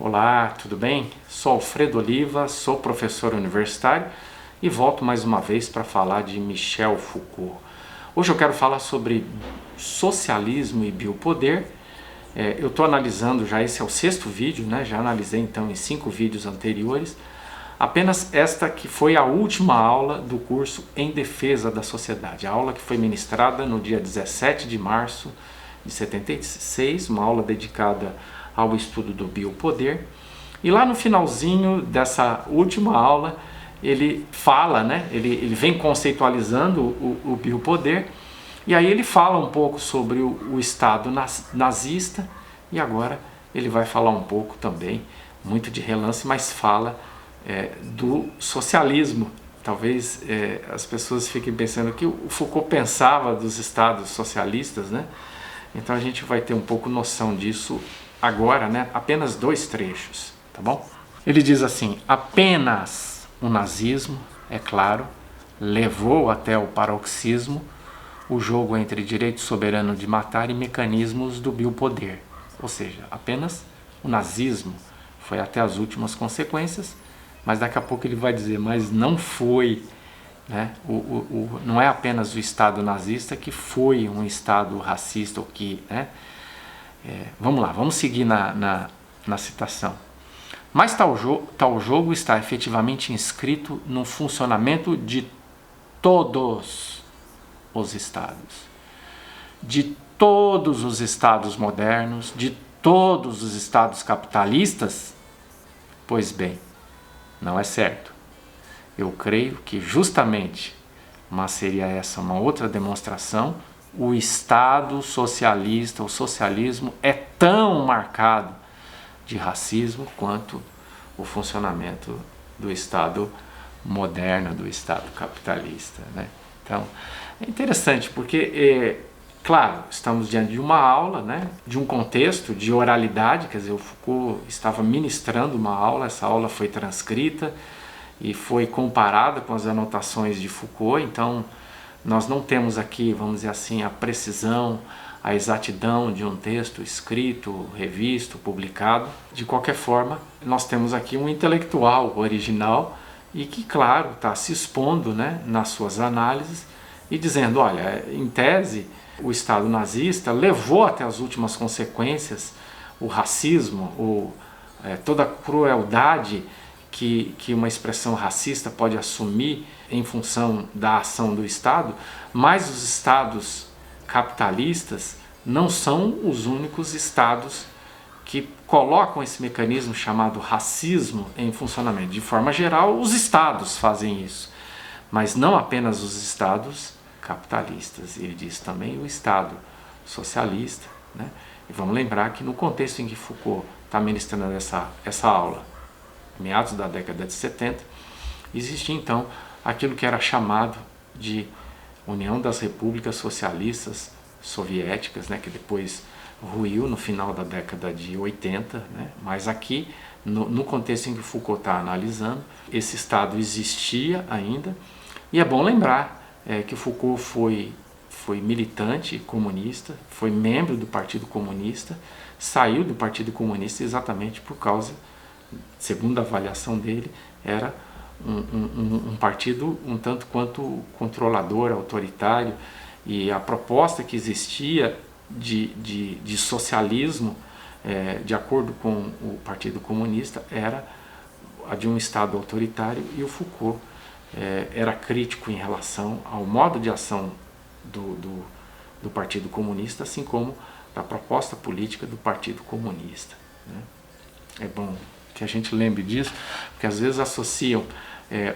Olá, tudo bem? Sou Alfredo Oliva, sou professor universitário e volto mais uma vez para falar de Michel Foucault. Hoje eu quero falar sobre socialismo e biopoder. Eu estou analisando já, esse é o 6º vídeo, né? Já analisei então em 5 vídeos anteriores. Apenas esta que foi a última aula do curso Em Defesa da Sociedade, a aula que foi ministrada no dia 17 de março de 76, uma aula dedicada ao estudo do biopoder. E lá no finalzinho dessa última aula, ele fala, né, ele vem conceitualizando o biopoder, e aí ele fala um pouco sobre o Estado nazista, e agora ele vai falar um pouco também, muito de relance, mas fala do socialismo. Talvez as pessoas fiquem pensando que o Foucault pensava dos estados socialistas, né? Então a gente vai ter um pouco noção disso agora, né? Apenas 2 trechos, tá bom? Ele diz assim: apenas o nazismo, é claro, levou até o paroxismo o jogo entre direito soberano de matar e mecanismos do biopoder. Ou seja, apenas o nazismo foi até as últimas consequências, mas daqui a pouco ele vai dizer, mas não foi, né? Não é apenas o Estado nazista que foi um Estado racista, ou que, né? Vamos lá, vamos seguir na citação. Mas tal jogo está efetivamente inscrito no funcionamento de todos os Estados. De todos os Estados modernos, de todos os Estados capitalistas? Pois bem, não é certo. Eu creio que justamente, mas seria essa uma outra demonstração, o Estado socialista, o socialismo é tão marcado de racismo quanto o funcionamento do Estado moderno, do Estado capitalista, né? Então, é interessante porque, claro, estamos diante de uma aula, né, de um contexto de oralidade, quer dizer, o Foucault estava ministrando uma aula, essa aula foi transcrita e foi comparada com as anotações de Foucault, então nós não temos aqui, vamos dizer assim, a precisão, a exatidão de um texto escrito, revisto, publicado. De qualquer forma, nós temos aqui um intelectual original e que, claro, está se expondo, né, nas suas análises e dizendo, olha, em tese, o Estado nazista levou até as últimas consequências o racismo, toda a crueldade que uma expressão racista pode assumir em função da ação do Estado, mas os Estados capitalistas não são os únicos Estados que colocam esse mecanismo chamado racismo em funcionamento. De forma geral, os Estados fazem isso, mas não apenas os Estados capitalistas. Ele diz também o Estado socialista, né? E vamos lembrar que no contexto em que Foucault está ministrando essa aula, meados da década de 70, existia então aquilo que era chamado de União das Repúblicas Socialistas Soviéticas, né, que depois ruiu no final da década de 80, né, mas aqui, no contexto em que Foucault está analisando, esse Estado existia ainda, e é bom lembrar que Foucault foi militante comunista, foi membro do Partido Comunista, saiu do Partido Comunista exatamente por causa, segundo a avaliação dele, era um partido um tanto quanto controlador, autoritário, e a proposta que existia de socialismo, de acordo com o Partido Comunista, era a de um Estado autoritário, e o Foucault era crítico em relação ao modo de ação do Partido Comunista, assim como da proposta política do Partido Comunista, né? É bom que a gente lembre disso, porque às vezes associam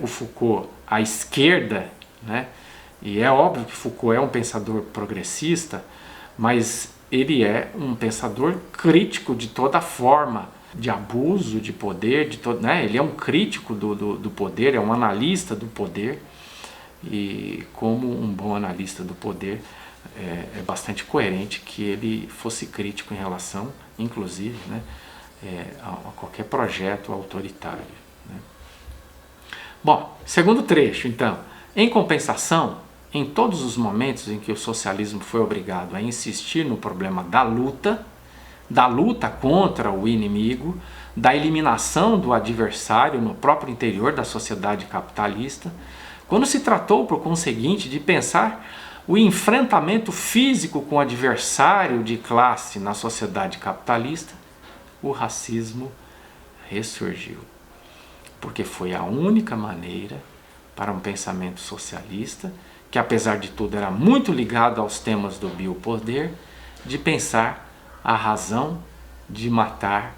o Foucault à esquerda, né? E é óbvio que Foucault é um pensador progressista, mas ele é um pensador crítico de toda forma de abuso de poder, né? Ele é um crítico do poder, é um analista do poder, e como um bom analista do poder, é bastante coerente que ele fosse crítico em relação, inclusive, né, a qualquer projeto autoritário, né? Bom, segundo trecho, então. Em compensação, em todos os momentos em que o socialismo foi obrigado a insistir no problema da luta, da luta contra o inimigo, da eliminação do adversário no próprio interior da sociedade capitalista, quando se tratou, por conseguinte, de pensar o enfrentamento físico com o adversário de classe na sociedade capitalista, o racismo ressurgiu. Porque foi a única maneira para um pensamento socialista, que apesar de tudo era muito ligado aos temas do biopoder, de pensar a razão de matar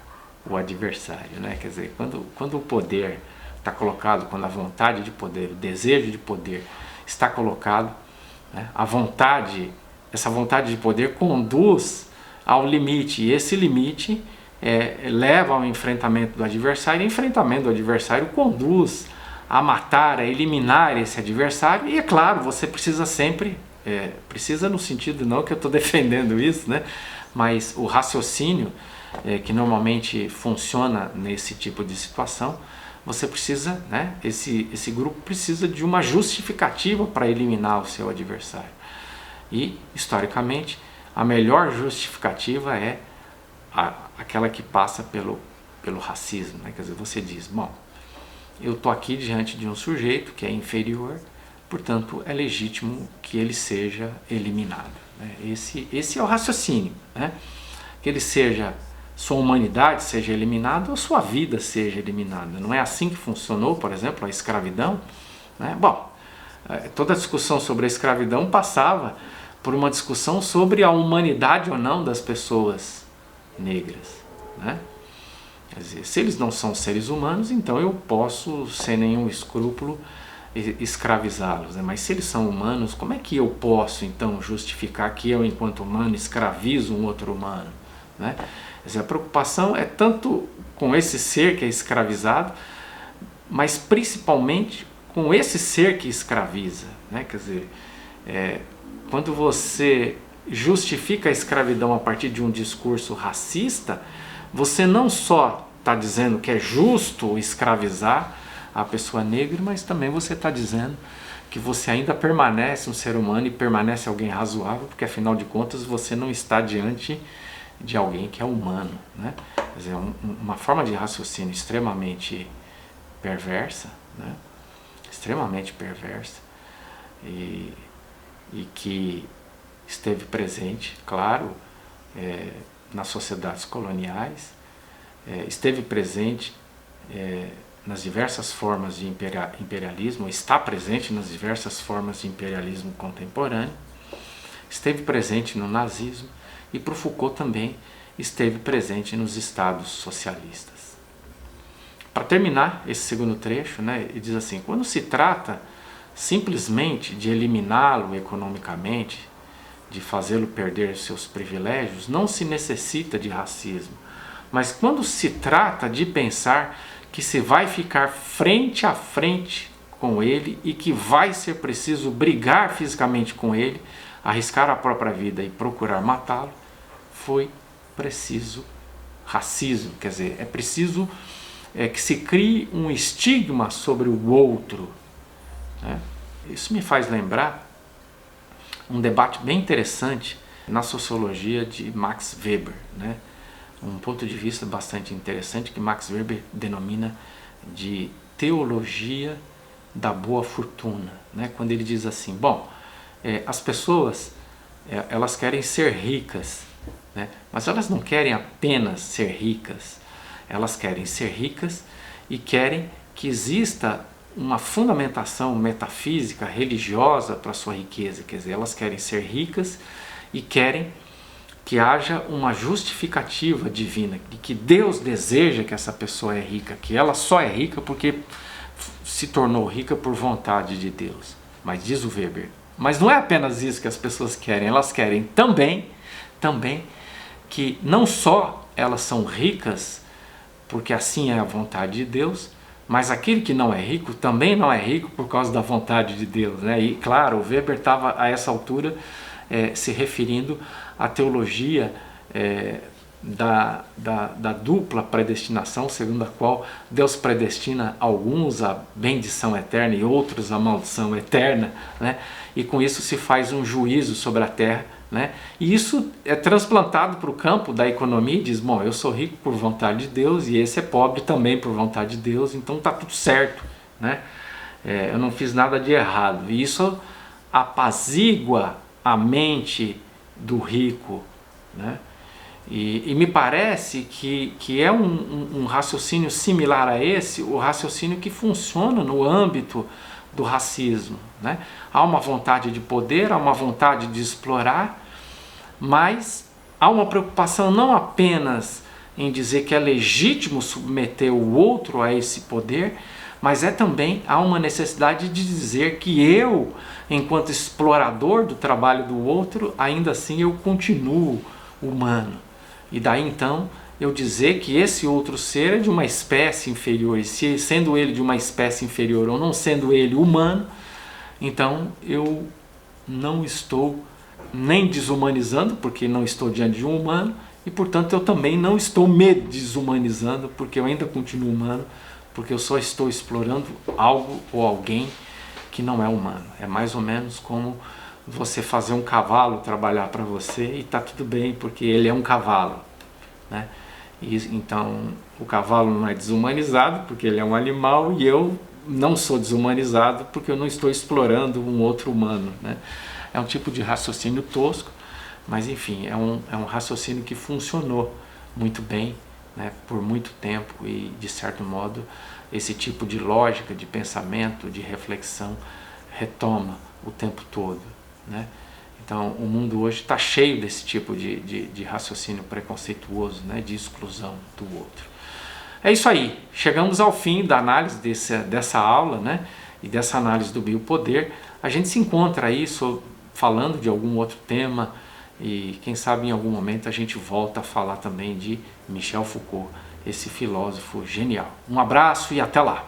o adversário, né? Quer dizer, quando o poder está colocado, quando a vontade de poder, o desejo de poder está colocado, né? Essa vontade de poder conduz ao limite, e esse limite leva ao enfrentamento do adversário, e o enfrentamento do adversário conduz a matar, a eliminar esse adversário, e é claro, você precisa sempre, precisa no sentido não que eu estou defendendo isso, né? Mas o raciocínio que normalmente funciona nesse tipo de situação, você precisa, né? Esse grupo precisa de uma justificativa para eliminar o seu adversário. E, historicamente, a melhor justificativa é aquela que passa pelo racismo, né? Quer dizer, você diz, bom, eu estou aqui diante de um sujeito que é inferior, portanto é legítimo que ele seja eliminado, né? Esse é o raciocínio, né? Que ele seja, sua humanidade seja eliminada ou sua vida seja eliminada. Não é assim que funcionou, por exemplo, a escravidão, né? Bom, toda a discussão sobre a escravidão passava por uma discussão sobre a humanidade ou não das pessoas negras, né? Quer dizer, se eles não são seres humanos, então eu posso, sem nenhum escrúpulo, escravizá-los, né? Mas se eles são humanos, como é que eu posso então justificar que eu, enquanto humano, escravizo um outro humano, né? Quer dizer, a preocupação é tanto com esse ser que é escravizado, mas principalmente com esse ser que escraviza, né? Quer dizer, quando você justifica a escravidão a partir de um discurso racista, você não só está dizendo que é justo escravizar a pessoa negra, mas também você está dizendo que você ainda permanece um ser humano e permanece alguém razoável, porque afinal de contas você não está diante de alguém que é humano, né? Quer dizer, uma forma de raciocínio extremamente perversa, né? Extremamente perversa, e que esteve presente, claro, nas sociedades coloniais, esteve presente nas diversas formas de imperialismo, está presente nas diversas formas de imperialismo contemporâneo, esteve presente no nazismo e, para o Foucault, também esteve presente nos estados socialistas. Para terminar esse segundo trecho, né, ele diz assim, quando se trata simplesmente de eliminá-lo economicamente, de fazê-lo perder seus privilégios, não se necessita de racismo. Mas quando se trata de pensar que se vai ficar frente a frente com ele e que vai ser preciso brigar fisicamente com ele, arriscar a própria vida e procurar matá-lo, foi preciso racismo. Quer dizer, é preciso que se crie um estigma sobre o outro, né? Isso me faz lembrar um debate bem interessante na sociologia de Max Weber, né? Um ponto de vista bastante interessante que Max Weber denomina de teologia da boa fortuna, né? Quando ele diz assim, bom, as pessoas elas querem ser ricas, né? Mas elas não querem apenas ser ricas, elas querem ser ricas e querem que exista uma fundamentação metafísica, religiosa para a sua riqueza. Quer dizer, elas querem ser ricas e querem que haja uma justificativa divina, de que Deus deseja que essa pessoa é rica, que ela só é rica porque se tornou rica por vontade de Deus. Mas diz o Weber, mas não é apenas isso que as pessoas querem, elas querem também que não só elas são ricas, porque assim é a vontade de Deus, mas aquele que não é rico também não é rico por causa da vontade de Deus, né? E claro, o Weber estava a essa altura se referindo à teologia da dupla predestinação, segundo a qual Deus predestina alguns à bendição eterna e outros à maldição eterna, né? E com isso se faz um juízo sobre a terra né? E isso é transplantado para o campo da economia e diz, bom, eu sou rico por vontade de Deus e esse é pobre também por vontade de Deus, então está tudo certo, né? Eu não fiz nada de errado. E isso apazigua a mente do rico, né? E me parece que é um raciocínio similar a esse, o raciocínio que funciona no âmbito do racismo, né? Há uma vontade de poder, há uma vontade de explorar, mas há uma preocupação não apenas em dizer que é legítimo submeter o outro a esse poder, mas também há uma necessidade de dizer que eu, enquanto explorador do trabalho do outro, ainda assim eu continuo humano. E daí então eu dizer que esse outro ser é de uma espécie inferior, e se sendo ele de uma espécie inferior ou não sendo ele humano, então eu não estou nem desumanizando, porque não estou diante de um humano, e portanto eu também não estou me desumanizando, porque eu ainda continuo humano, porque eu só estou explorando algo ou alguém que não é humano. É mais ou menos como você fazer um cavalo trabalhar para você e está tudo bem, porque ele é um cavalo, né? E, então o cavalo não é desumanizado porque ele é um animal, e eu não sou desumanizado porque eu não estou explorando um outro humano, né? É um tipo de raciocínio tosco, mas enfim, é um raciocínio que funcionou muito bem, né, por muito tempo, e de certo modo esse tipo de lógica, de pensamento, de reflexão retoma o tempo todo, né? Então o mundo hoje está cheio desse tipo de raciocínio preconceituoso, né, de exclusão do outro. É isso aí, chegamos ao fim da análise dessa aula, né, e dessa análise do biopoder. A gente se encontra aí falando de algum outro tema, e quem sabe em algum momento a gente volta a falar também de Michel Foucault, esse filósofo genial. Um abraço e até lá!